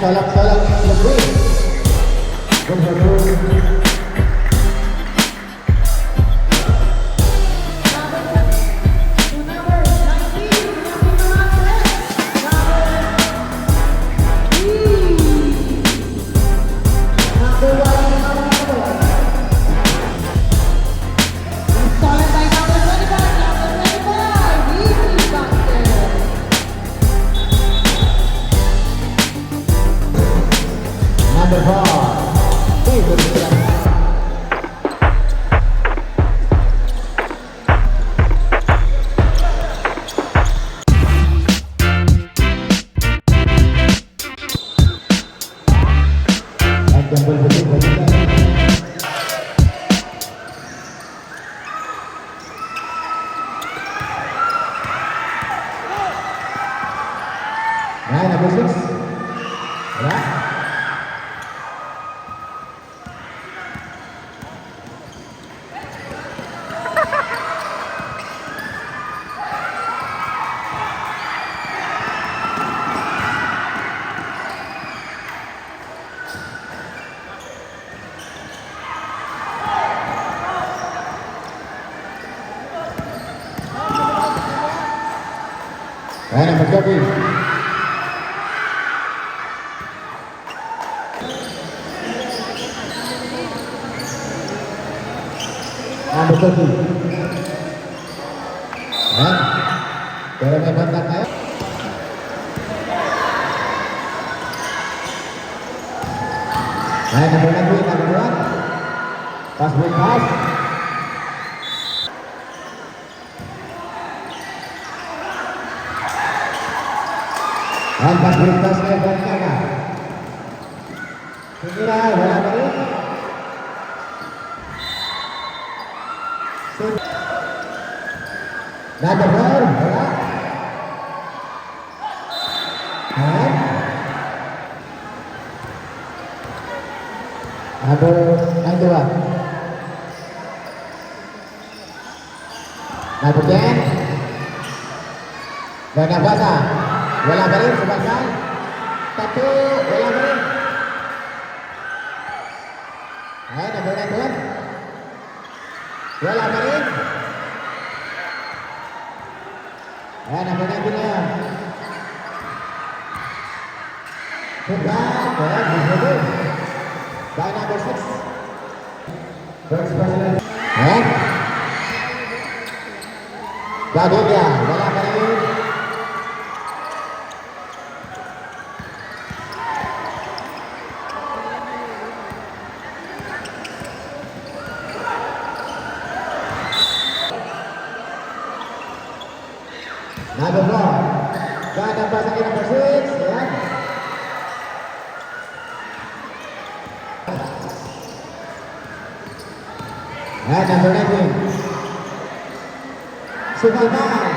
tolak lebih. Number 4. Number 6. Yeah. Number 30. Number 30. Pero may bantak na yun. Number 9, number 1. Pass, break, pass. Pas berlintas ke Gonzaga. Segera bola balik. Number 4 bola. Number 91. Number 10. Ganda Basa. Bola balik sebentar. Satu bola balik. Number 9. Bola balik. Number 9. Sudah bola dihubung. By number 6. First person. Jadi dia bola balik. Number 4. Ganda pas lagi number 6 ya. Number 19. Sulaiman.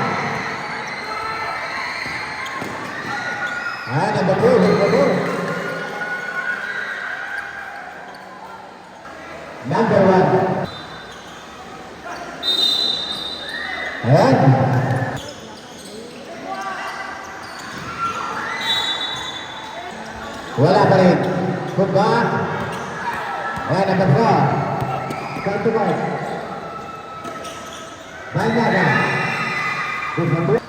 Number 2. Number 1. Bola balik. Football. Number 4. Satu baik. Banyak dah. Number 4.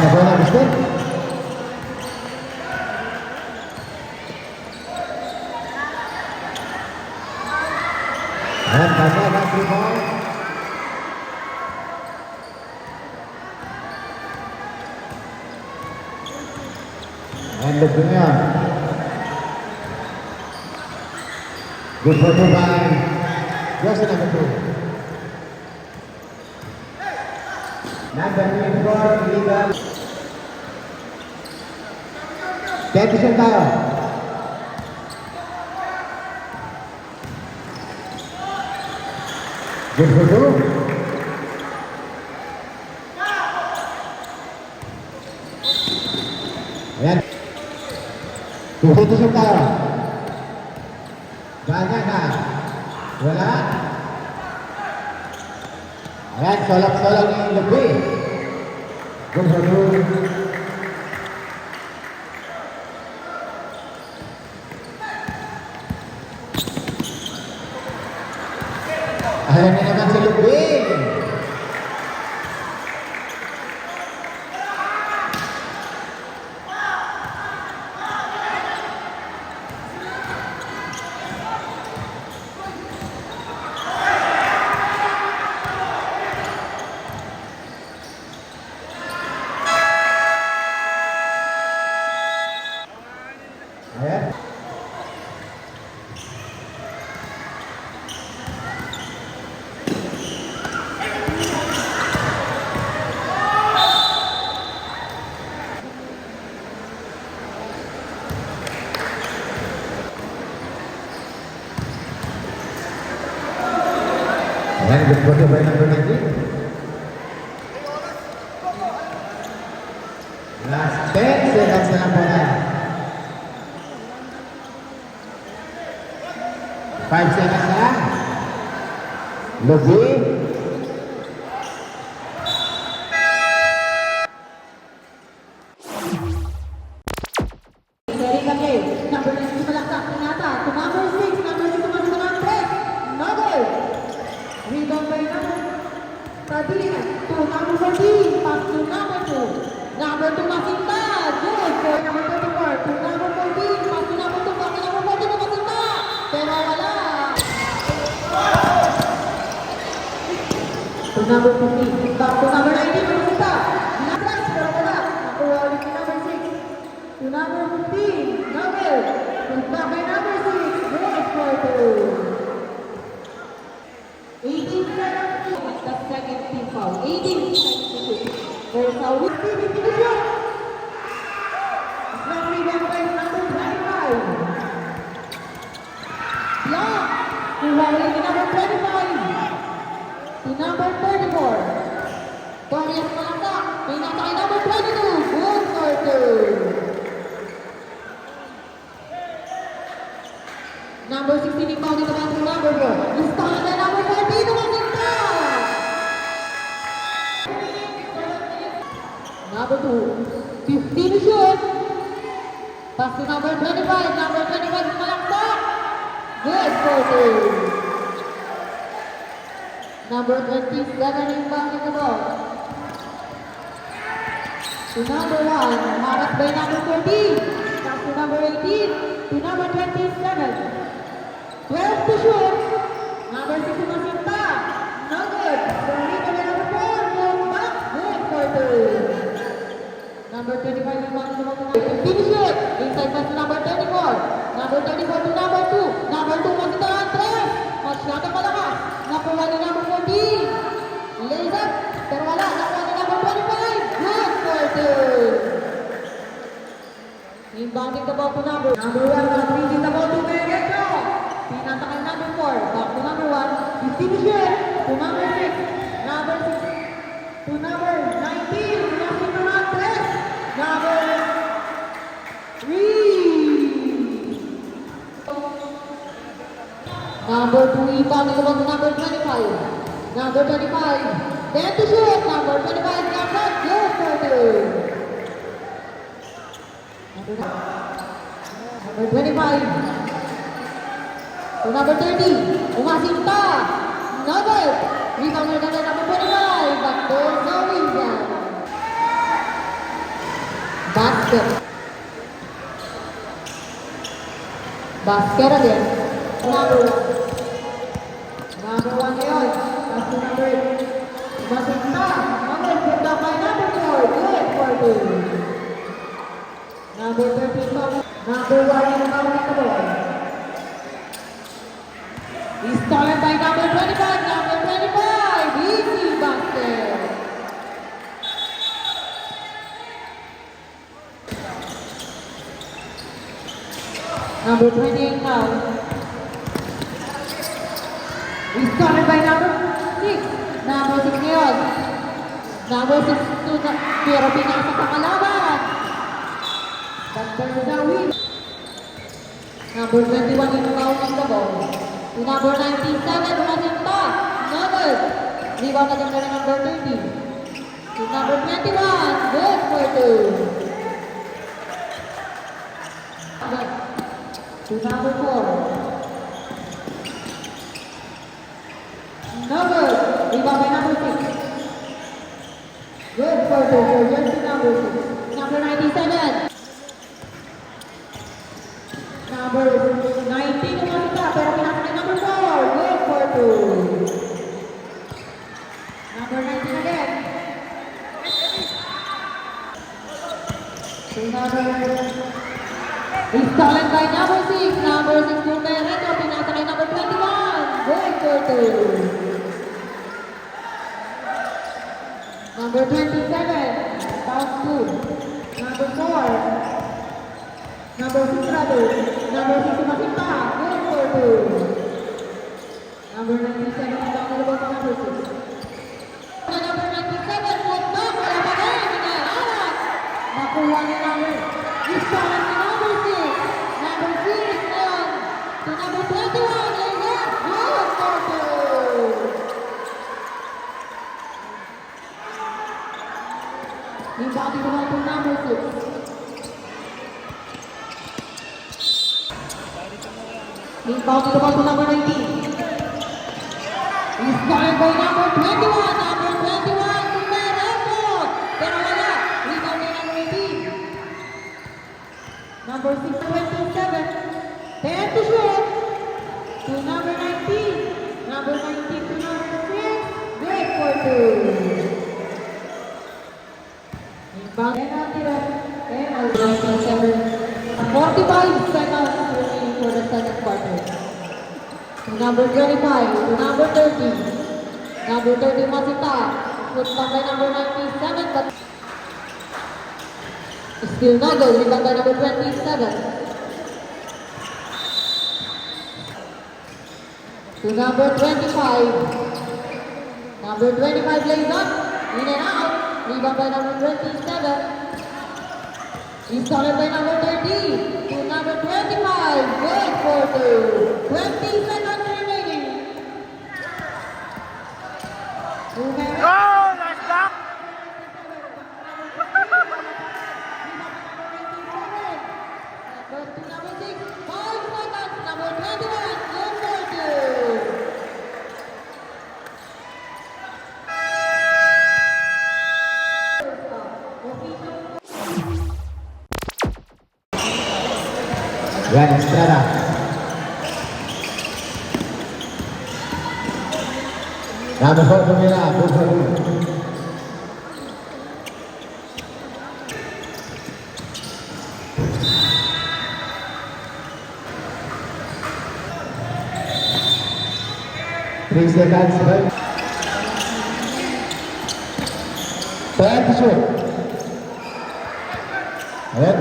Bola besar. And the Junior. Good photo by Joseph number 2. Number 24, illegal. 10% tayo. Good photo. Ayan. Tututusok tayo. Kanya na. Wala. Ayan, solak-solak ni Lupi. Good for you. Ayan na naman si Lupi. Ayan. Ayan, good for you by number 19. Last 10 seconds na lang po na. 5 seconds na lang. Lupi. Dari kami, number 9 malaksak ternyata to number 6, number 6 masuk ke dalam track. Number rebound by number 13 to number 14, pass to number 2. Number 2 Masinta, good for number 24 to number 14, pass to number 2, pass to number 14 to Masinta. Pero wala. To number 15, back to number 19, Masinta. Nakras, pero wala. Nakuha ulit ni number 6. To number 15, number, back by number 6, good for 18 seconds, the second team foul, 18 seconds, there's a weak team in the shot. It's not rebound by number 25. Block, to number 25, to number 34. Torres malangkak, pinasa kay number 22, good for 2. Number 16 inbound dito naman to number 4. Listahan na number 14 naman dito. Number 2, 15 to shoot. Pass to number 25. Number 25 malaksak. Good for 2. Number 27 inbound dito ball. To number 1, mark by number 14. Pass to number 18. To number 27. 12 to shoot. Number 6 Masinta. No good. Sorry to number 4. Move back. Good for 2. Number 25 rebound to number 15 to shoot. Inside pass to number 34. Number 34 to number 2. Number 2 Masinta Andres. Masyadong malakas. Nakuha ni number 14. Lays up. Pero wala. Nakuha ni number 25. Good for 2. Inbounding the ball to number 1. Reading the ball to Mereto. Pinasa kay number 4. Back to number 1. 15 to shoot. To number 6. Number 6. To number 19. Pinasa to Andres. Number 3. Number 2. Inbounding the ball to number 25. Number 25. Then to shoot. Number 25. Number good for 2. Number 25. To number 30, Umasinta. Number, rebound na number 25. But there's no rebound. Basket. Basket again. Number 1. Number 1 ngayon. Pass to number 8. Umasinta. Number, put up by number 4. Good for 2. Number 13, number 1 in the ball. He's stolen by number 25, number 25, easy basket. Number 28 now. He's stolen by number 6, number 6 ngayon. Number 6 to pero pinasa sa kalaban. But there's a win. Number 21 in foul the ball. To number 97, Jacinta. Novel. Rebound again by number 30. To number 21, good for two. To number 4. Novel. Rebound by number 6. Good for two. So yes to number 6. Number 97. Number 19 Jacinta. Pero pinasa kay number 4. Good for two. Number 19 again. To number is stolen by number 6. Number 6 Pumpereto. Pinasa kay number 21. Good for two. Number 27. Bounce 2. Number 4. Number 6 rather. Number 6 Jacinta. Good for two. Number 97 is down to the ball to number 6. Number 97, good back. Wala pa rin. Inayarat. Nakuha ni number. Istalan ni number 6. Number 6 ngayon. To number 21. Yes. Good for two. Rebound to the ball to number 6. Rebound to the ball to number 19. He's guarded by number 21. Number 21, Pumpereto. Pero wala. Rebound by number 18. Number 6, 27. 10 to shoot. To number 19. Number 19 to number 6. Great for two. Rebound. Penalty ref. Penalty 45 seconds remaining for the second quarter. To number 25, to number 30. Number 30, Jacinta. Put back by number 97, but still not good. Rebound by number 27. To number 25. Number 25 lays up. In and out. Rebound by number 27. He's started by number 30 to number 25. Good for two. 20 seconds remaining. Oh, nice block! Number 6, 5 seconds. Number 21. Good for two. Yan, Estrada. Number 4 Pumila, good for two. Three seconds, right? 10 to shoot. Ayan.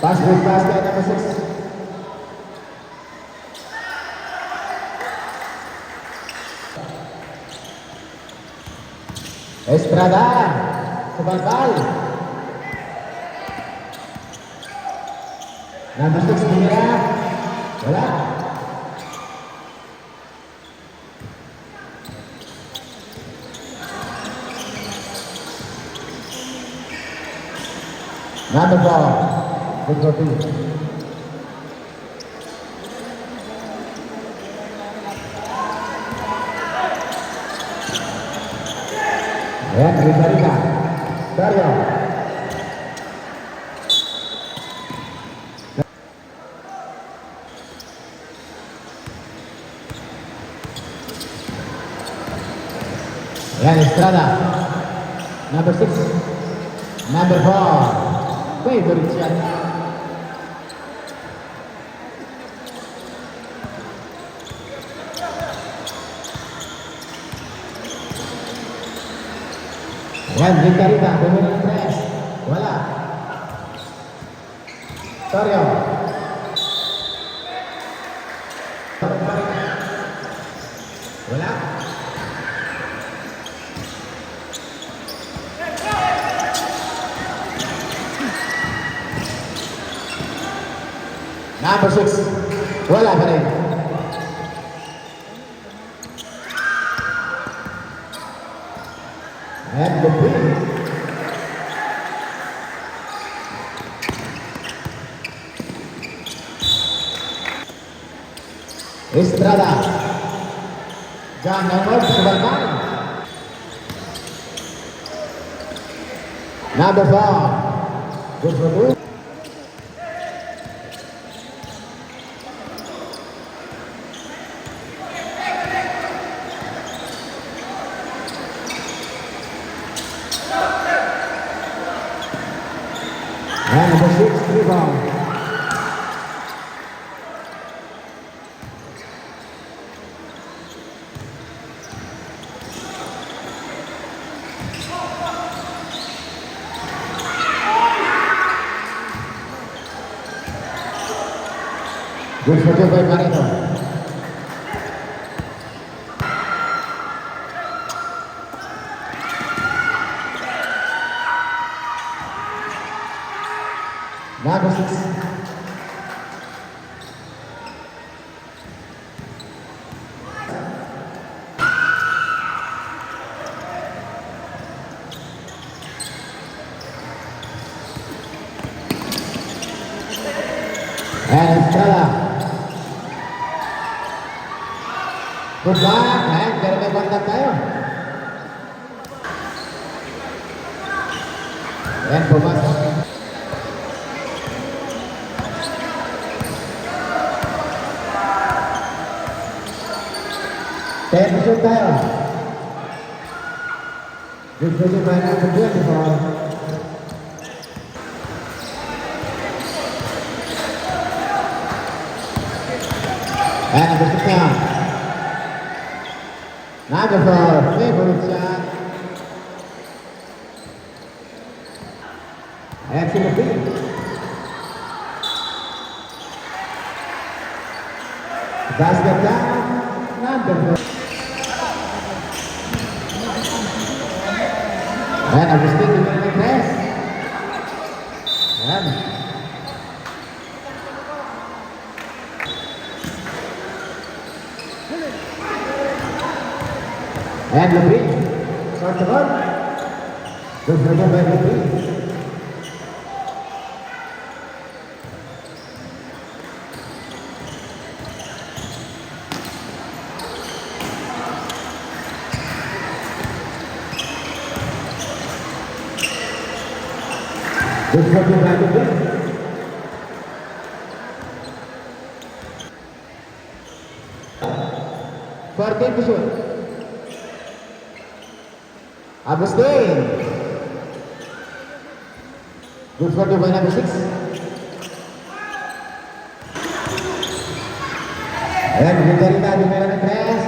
Pass with basket number 6. Estrada, Subarbal. Number 6, Pumila. Wala. Number 4, good for two. Ayan, Rizalita. Dario. Ayan, Estrada. Number 6. Number 4. Favorite shot. Ayan, Rizalita. Bumili ng press. Wala. Dario. Wala. Number 6. Wala pa rin. And the win. Estrada. John Edward sa balkan. Number 4. Good for 2. And number 6, rebound. Good for 2 by Pareto. Number 6. And Estrada. Good back, and pero may contact tayo. And pumasok. Ten shoot tayo. Good for you by number 24. And number 6 down. Number 4, favorite shot. And Philippines. Basket down. Number 4. And Agustin to the press. And Lebrin, short the ball. Good for by Lebrin. Good for by Lebrin. Fourteen to shoot. Agustin. Good for 2 by number 6. Ayan, Gindarita, di meron ng press.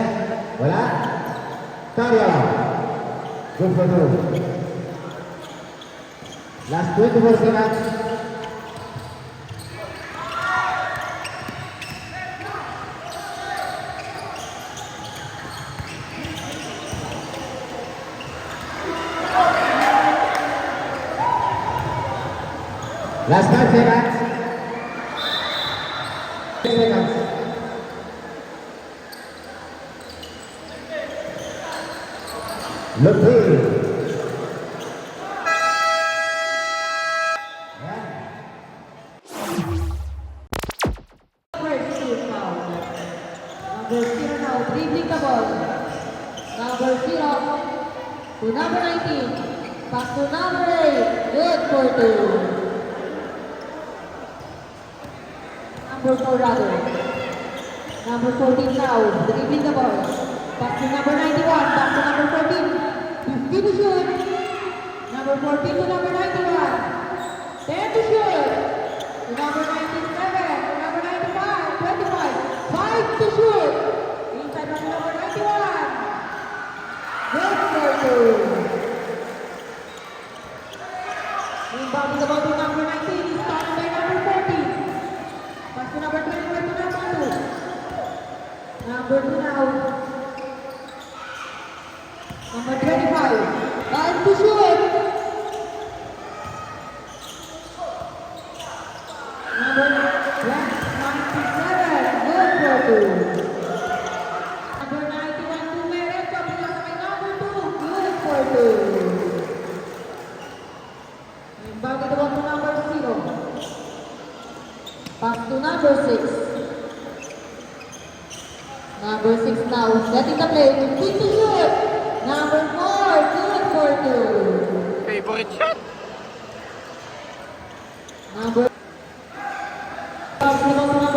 Wala. Tario. Good for 2. Last 24 seconds. Last 5 seconds. 6 seconds. Lebrin. First team foul. Number 0 now, dribbling the ball. Number 0 to number 19. Back to number 8. Good for 2. Number 4 rather. Number 14 now, dribbling the ball. Back to number 91, back to number 14. 50 to shoot. Number 14 to number 91. 10 to shoot. To number 97, to number 95, 25. 5 to shoot. Inside by number 91. Good for 2. Inbound the ball to number 19. Started by number 14. Pass to number 25 to number 2. Number 2 now. Number 25. 5 to shoot. Number 1. Inbound to the ball to number 0. Pass to number 6. Number 6 now, setting the play, 15 to shoot. Number 4, good for 2. Favorite shot. Number pass to number 0.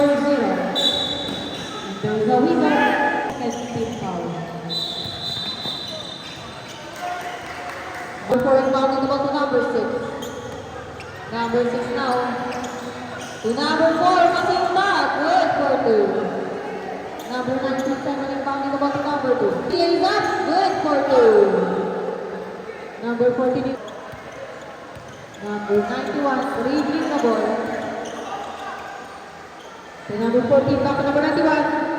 There's a whistle. Second team foul. Number 4 inbound the ball to number 6. Number 6 now. To number 4, Matilda, good for 2. Number 97 inbound the ball to number 2. Lays up, good for 2. Number 14. Number 91, dribbling the ball. To number 14, back to number 91.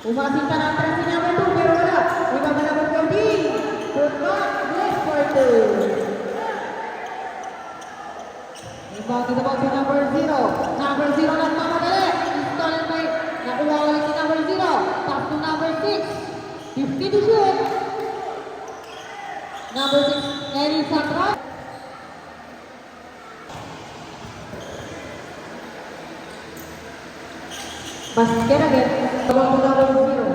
Umasinta na ang si number 2, pero wala. Ibaba number 14. Good back, good for 2. Inbound to the ball to number 0. Number 0 nagmamadali. Stolen by nakuha ulit si number 0. Pass to number 6. 50 to shoot. Number 6, Elisa Cross. Basket again. Ball to number 0.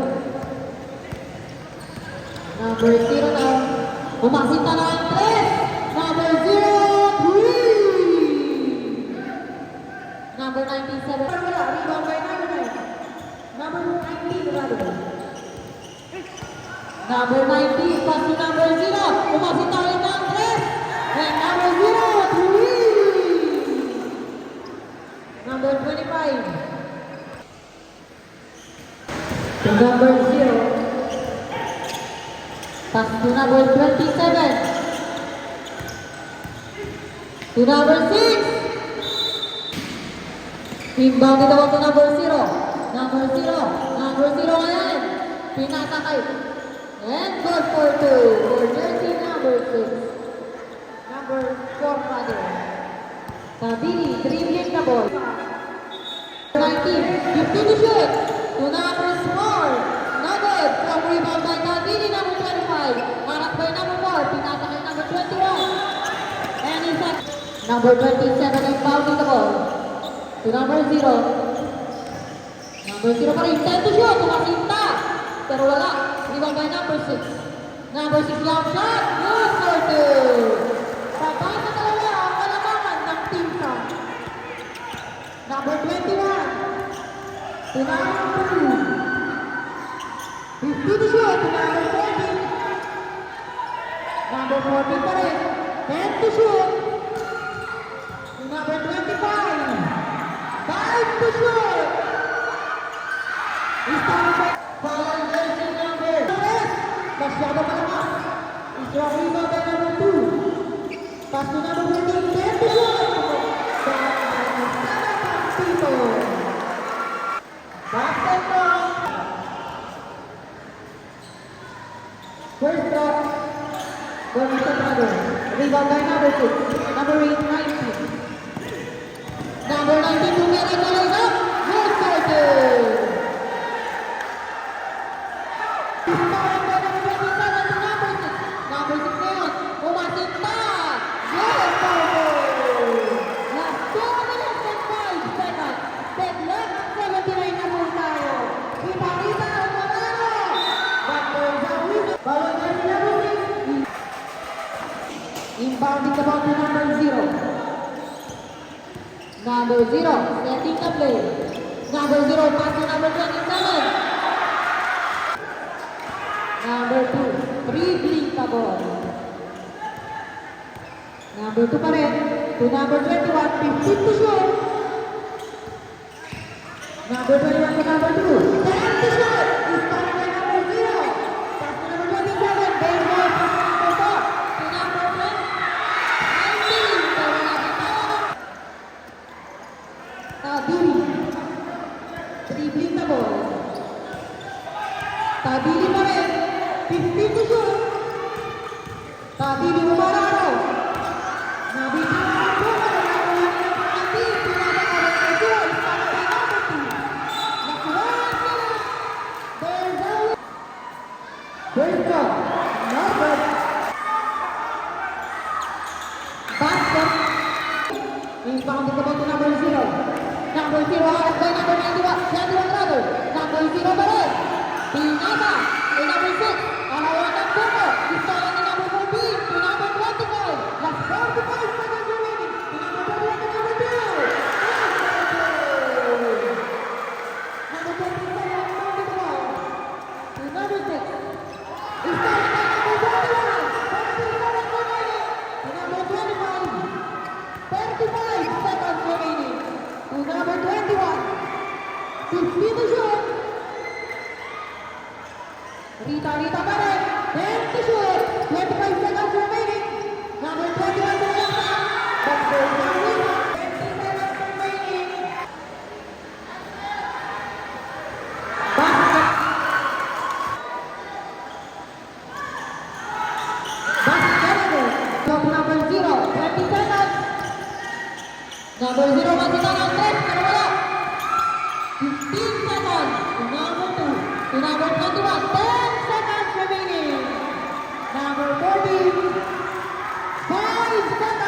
Number 0 now. Umasinta na ang 3. Number 0, 3. Number 97. Wala. Rebound by number 9. Number 19 rather. Number 19. Pass to number 0. Umasinta ulit na ang 3. And number 0, 3. Number 25. To number 0. Pass to number 27. To number 6. Inbound the ball to number 0. Number 0. Number 0 ngayon. Pinasa kay. And good for 2. For jersey number 6. Number 4 rather. Tabini, dribbling the ball. 19. 15 to shoot. To number 4. Not good. From rebound by Tabini, number 25. Mark by number 4. Pinasa kay number 21. And in fact, number 27 inbounding the ball. To number 0. Number 0 pa rin. 10 to shoot. Tumasinta. Pero wala. Rebound by number 6. Number 6 long shot. Good for 2. Sabay na talaga ang kalamangan ng team sa. Number 21. To number 2. 50 to shoot. To number 14. Number 14 pa rin. 10 to shoot. To number 25. 5 to shoot. Starting by foul jersey number 3. Masyado malakas. Strong rebound by number 2. Pass to number 14. 10 to shoot. Basket ball. First drop. Bonita Brother. Rebound by number 6. Number 8, 19. Number 19 to make it lays up. Good for 2. Starting by number 27 to number 6. Number 6 ngayon. Umasinta. Good for 2. Last 2 minutes and 5 seconds. Step left. 79 na po tayo. Ipakita ang manalo. But there's a whistle. Bawal na si number 6. Inbounding the ball to number 0. Number 0, setting the play. Number 0, pass to number 27. Number 2, dribbling the ball. Number 2 pa rin. To number 21, 15 to shoot. Number 21 to number 2. 10 to shoot. Is started by number 0. Pass to number 27. Baseball pass to number 4. To number 10. 19. Pero nakita. Tabili. Dribbling the ball. Tabili pa rin. 15 to shoot. Tabili Umararo. Nabigyan ng bola. Nabigyan ng Tabili. Pinapakalit na shoot. Started by number 2. Rebound is about to number 0. Number 0 harap by number 91 rather. Number 0 pa rin. Pinaba kay number 6. Alawanan po mo. Isaya ni number 14 to number 25. Last 45 seconds remaining. To number 21 to number 2. Number 27 to number 6. Isaya kay number 21. 37 remaining. To number 25. 35 seconds remaining. To number 21. 50 to shoot. Rita pa rin. 10 to shoot. 25 seconds remaining. Number 21 to shoot. That's goal to Rita. 20 seconds remaining. Basket. Basket. Block number 0. 20 seconds. Number 0 masih tangan 3. Pero wala. 15 seconds. To number 2. To number 21. 10 seconds remaining. Number 14. 5 seconds.